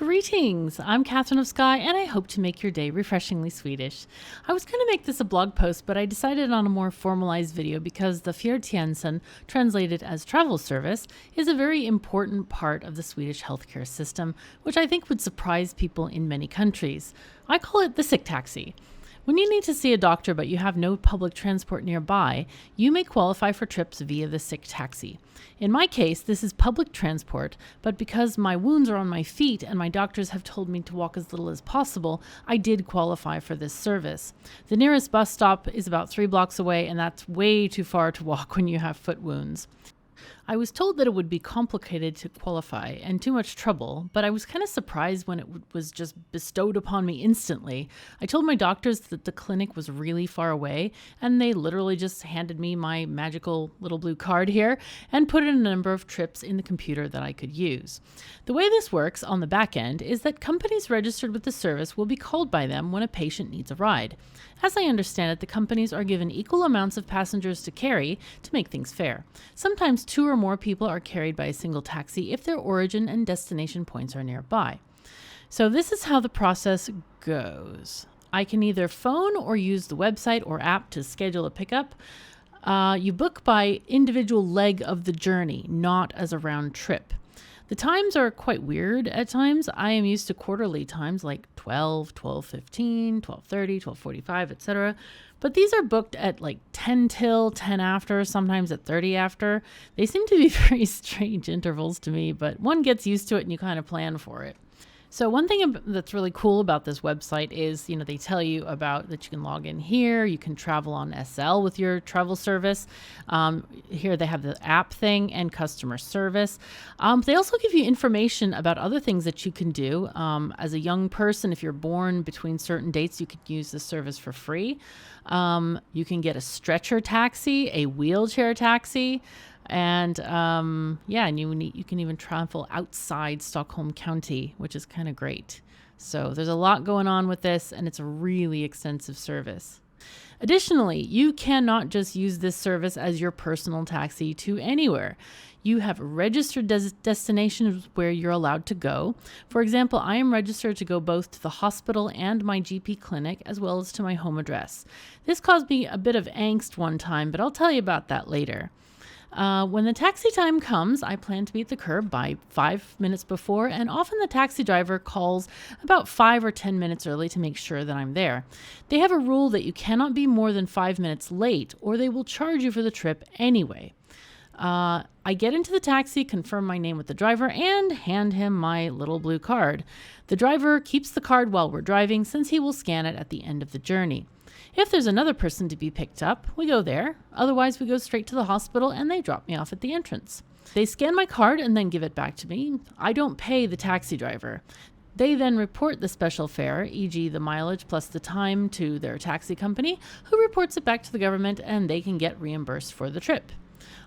Greetings! I'm Catherine of Skye, and I hope to make your day refreshingly Swedish. I was going to make this a blog post, but I decided on a more formalized video because the Färdtjänsten, translated as travel service, is a very important part of the Swedish healthcare system, which I think would surprise people in many countries. I call it the sick taxi. When you need to see a doctor but you have no public transport nearby, you may qualify for trips via the sick taxi. In my case, this is public transport, but because my wounds are on my feet and my doctors have told me to walk as little as possible, I did qualify for this service. The nearest bus stop is about 3 blocks away, and that's way too far to walk when you have foot wounds. I was told that it would be complicated to qualify and too much trouble, but I was kind of surprised when it was just bestowed upon me instantly. I told my doctors that the clinic was really far away, and they literally just handed me my magical little blue card here and put in a number of trips in the computer that I could use. The way this works on the back end is that companies registered with the service will be called by them when a patient needs a ride. As I understand it, the companies are given equal amounts of passengers to carry to make things fair. Sometimes 2 or more people are carried by a single taxi if their origin and destination points are nearby. So this is how the process goes. I can either phone or use the website or app to schedule a pickup. You book by individual leg of the journey, not as a round trip. The times are quite weird at times. I am used to quarterly times like 12, 12:15, 12:30, 12:45, etc. But these are booked at like 10 till, 10 after, sometimes at 30 after. They seem to be very strange intervals to me, but one gets used to it and you kind of plan for it. So one thing that's really cool about this website is, they tell you about that you can log in here, you can travel on SL with your travel service. Here they have the app thing and customer service. They also give you information about other things that you can do. As a young person, if you're born between certain dates, you could use this service for free. You can get a stretcher taxi, a wheelchair taxi. And and you can even travel outside Stockholm County, which is kind of great. So there's a lot going on with this, and it's a really extensive service. Additionally, you cannot just use this service as your personal taxi to anywhere. You have registered destinations where you're allowed to go. For example, I am registered to go both to the hospital and my GP clinic, as well as to my home address. This caused me a bit of angst one time, but I'll tell you about that later. When the taxi time comes, I plan to be at the curb by 5 minutes before, and often the taxi driver calls about 5 or 10 minutes early to make sure that I'm there. They have a rule that you cannot be more than 5 minutes late, or they will charge you for the trip anyway. I get into the taxi, confirm my name with the driver, and hand him my little blue card. The driver keeps the card while we're driving, since he will scan it at the end of the journey. If there's another person to be picked up, we go there. Otherwise, we go straight to the hospital and they drop me off at the entrance. They scan my card and then give it back to me. I don't pay the taxi driver. They then report the special fare, e.g. the mileage plus the time, to their taxi company, who reports it back to the government, and they can get reimbursed for the trip.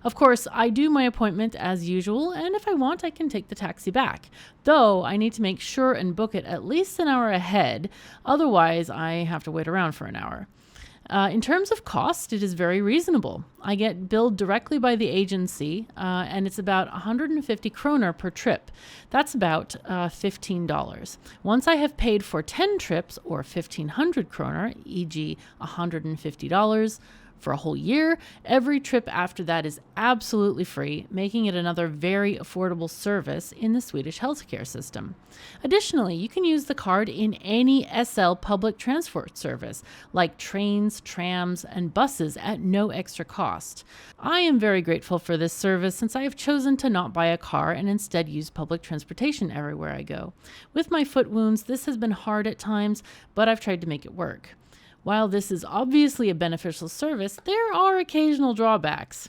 Of course, I do my appointment as usual, and if I want, I can take the taxi back. Though, I need to make sure and book it at least an hour ahead, otherwise I have to wait around for an hour. In terms of cost, it is very reasonable. I get billed directly by the agency, and it's about 150 kroner per trip. That's about $15. Once I have paid for 10 trips, or 1,500 kroner, e.g. $150, for a whole year, every trip after that is absolutely free, making it another very affordable service in the Swedish healthcare system. Additionally, you can use the card in any SL public transport service, like trains, trams, and buses at no extra cost. I am very grateful for this service since I have chosen to not buy a car and instead use public transportation everywhere I go. With my foot wounds, this has been hard at times, but I've tried to make it work. While this is obviously a beneficial service, there are occasional drawbacks.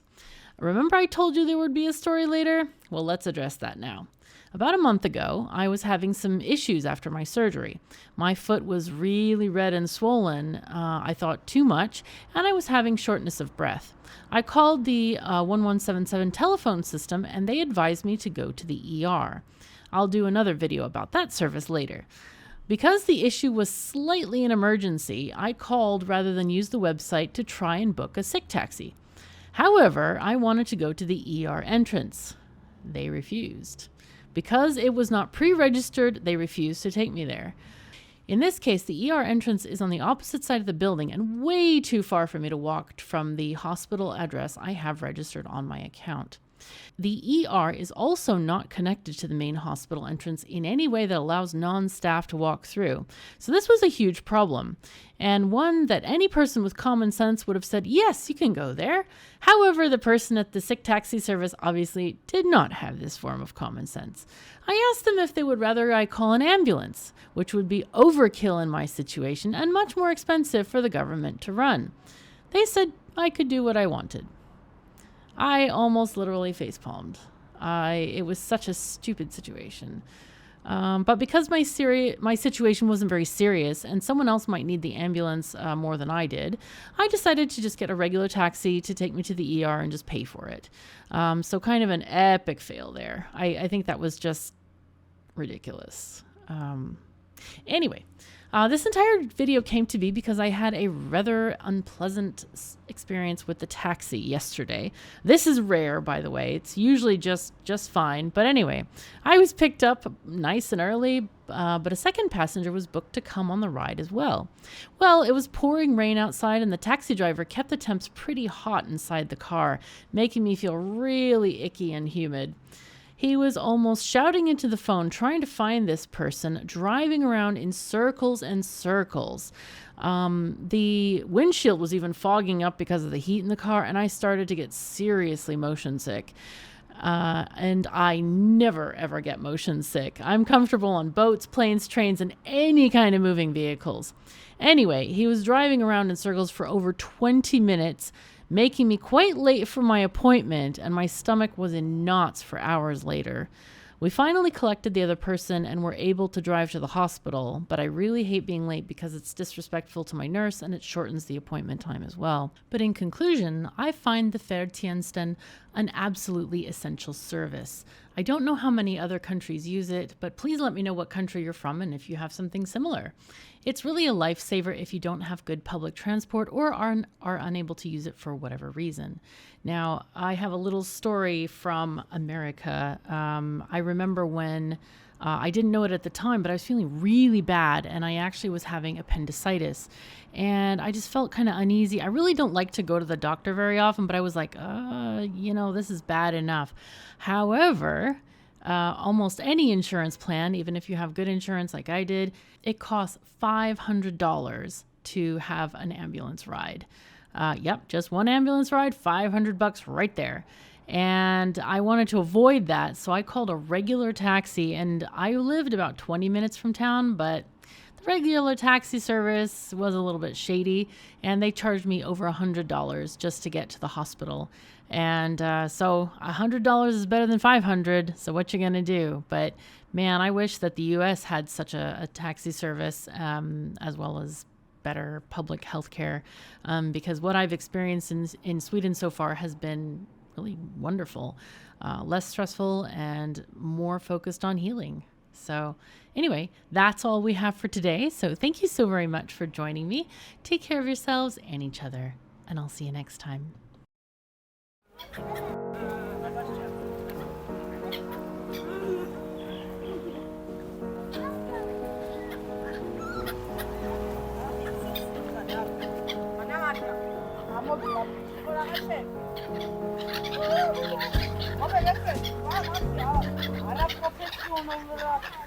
Remember I told you there would be a story later? Well, let's address that now. About a month ago, I was having some issues after my surgery. My foot was really red and swollen, I thought too much, and I was having shortness of breath. I called the 1177 telephone system, and they advised me to go to the ER. I'll do another video about that service later. Because the issue was slightly an emergency, I called rather than use the website to try and book a sick taxi. However, I wanted to go to the ER entrance. They refused. Because it was not pre-registered, they refused to take me there. In this case, the ER entrance is on the opposite side of the building and way too far for me to walk from the hospital address I have registered on my account. The ER is also not connected to the main hospital entrance in any way that allows non-staff to walk through. So this was a huge problem, and one that any person with common sense would have said, yes, you can go there. However, the person at the sick taxi service obviously did not have this form of common sense. I asked them if they would rather I call an ambulance, which would be overkill in my situation and much more expensive for the government to run. They said I could do what I wanted. I almost literally facepalmed. It was such a stupid situation. But because my situation wasn't very serious and someone else might need the ambulance more than I did, I decided to just get a regular taxi to take me to the ER and just pay for it. So kind of an epic fail there. I think that was just ridiculous. Anyway, this entire video came to be because I had a rather unpleasant experience with the taxi yesterday. This is rare, by the way. It's usually just fine. But anyway, I was picked up nice and early, but a second passenger was booked to come on the ride as well. Well, it was pouring rain outside, and the taxi driver kept the temps pretty hot inside the car, making me feel really icky and humid. He was almost shouting into the phone, trying to find this person, driving around in circles and circles. The windshield was even fogging up because of the heat in the car, and I started to get seriously motion sick. And I never, ever get motion sick. I'm comfortable on boats, planes, trains, and any kind of moving vehicles. Anyway, he was driving around in circles for over 20 minutes, making me quite late for my appointment, and my stomach was in knots for hours later. We finally collected the other person and were able to drive to the hospital, but I really hate being late because it's disrespectful to my nurse and it shortens the appointment time as well. But in conclusion, I find the Färdtjänsten an absolutely essential service. I don't know how many other countries use it, but please let me know what country you're from and if you have something similar. It's really a lifesaver if you don't have good public transport or are unable to use it for whatever reason. Now, I have a little story from America. I remember when I didn't know it at the time, but I was feeling really bad, and I actually was having appendicitis, and I just felt kind of uneasy. I really don't like to go to the doctor very often, but I was like, this is bad enough. However, almost any insurance plan, even if you have good insurance like I did, it costs $500 to have an ambulance ride. Just one ambulance ride, $500 right there. And I wanted to avoid that, so I called a regular taxi, and I lived about 20 minutes from town, but the regular taxi service was a little bit shady, and they charged me over $100 just to get to the hospital. And so $100 is better than $500, so what you gonna do? But man, I wish that the US had such a taxi service, as well as better public health care, because what I've experienced in Sweden so far has been really wonderful, less stressful and more focused on healing. So anyway, that's all we have for today. So thank you so very much for joining me. Take care of yourselves and each other, and I'll see you next time. Ama